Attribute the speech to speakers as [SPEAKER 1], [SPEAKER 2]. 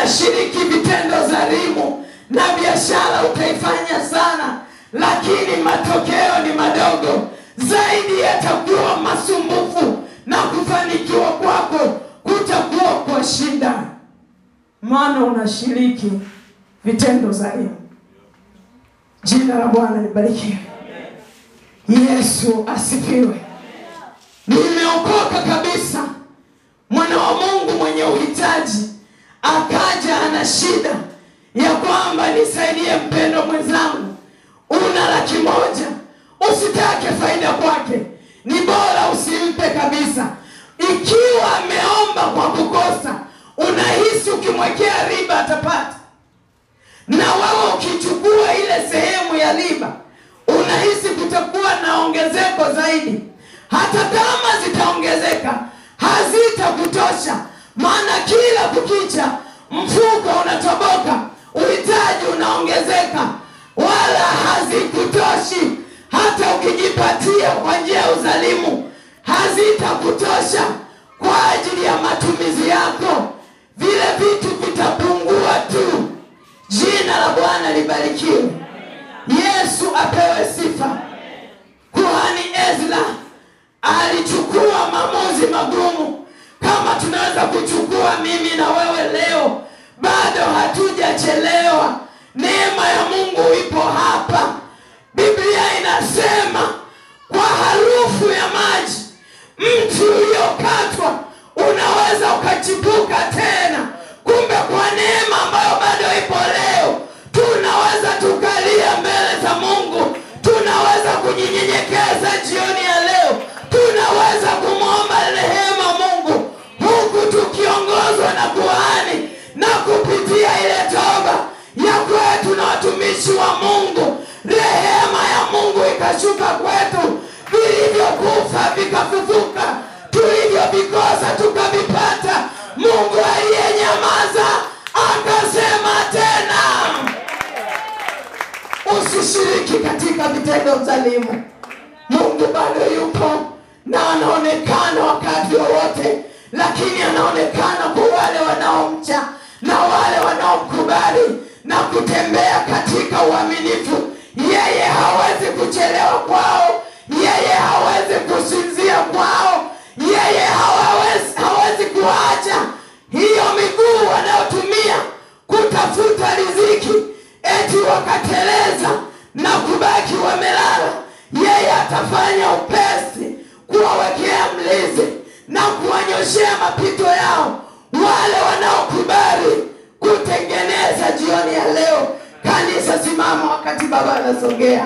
[SPEAKER 1] unashiriki vitendo dhalimu na biashara utaifanya sana, lakini matokeo ni madogo zaidi, yatakuwa masumbufu na kufanikiwa kwako kutakuwa kwa shida, maana unashiriki vitendo dhalimu. Jina la Bwana libarikiwe. Yesu asifiwe. Nimeokoka kabisa. Mwana wa Mungu mwenye uhitaji akaja ana shida ya kwamba nisaidie mpendo mwenzangu, una 100,000, usitake faida kwake, ni bora usimpe kabisa. Ikiwa ameomba kwa kukosa, unahisi ukimwekea riba atapata, na wewe ukichukua ile sehemu ya riba unahisi kutakuwa na ongezeko zaidi. Hata kama zitaongezeka hazitakutosha, maana kila kukicha mfuko unatoboka, uhitaji unaongezeka, wala hazikutoshi. Hata ukijipatia kwa njia ya udhalimu hazitakutosha kwa ajili ya matumizi yako, vile vitu vitapungua tu. Jina la Bwana libarikiwe. Yesu apewe sifa. Kuhani Ezra alichukua maamuzi magumu, kama tunaweza kuchukua mimi na wewe leo. Bado hatujachelewa, neema ya Mungu ipo hapa. Biblia inasema kwa harufu ya maji mti uliokatwa unaweza ukachipuka tena. Kumbe kwa neema ambayo bado ipo leo, tunaweza tukalia mbele za Mungu, tunaweza kujinyenyekeza jioni ya leo, tunaweza kumwomba rehema Mungu, huku tukiongozwa na kuhani, na kupitia ile toba ya kwetu na watumishi wa Mungu, rehema ya Mungu ikashuka kwetu, vilivyokufa vikafufuka, tulivyovikosa tukavipata. Mungu aliyenyamaza akasema tena. Usishiriki katika vitendo dhalimu. Mungu bado yupo na anaonekana wakati wowote, lakini anaonekana kwa wale wanaomcha na wale wanaomkubali na kutembea katika uaminifu. Yeye hawezi kuchelewa kwao, yeye hawezi kusinzia kwao, yeye hawezi kuacha hiyo miguu wanayotumia kutafuta riziki eti wakateleza na kubaki wamelala. Yeye atafanya upesi kuwawekea mlizi na kuwanyoshea mapito yao wale wanaokubali kutengeneza jioni ya leo. Kanisa simama wakati Baba anasogea.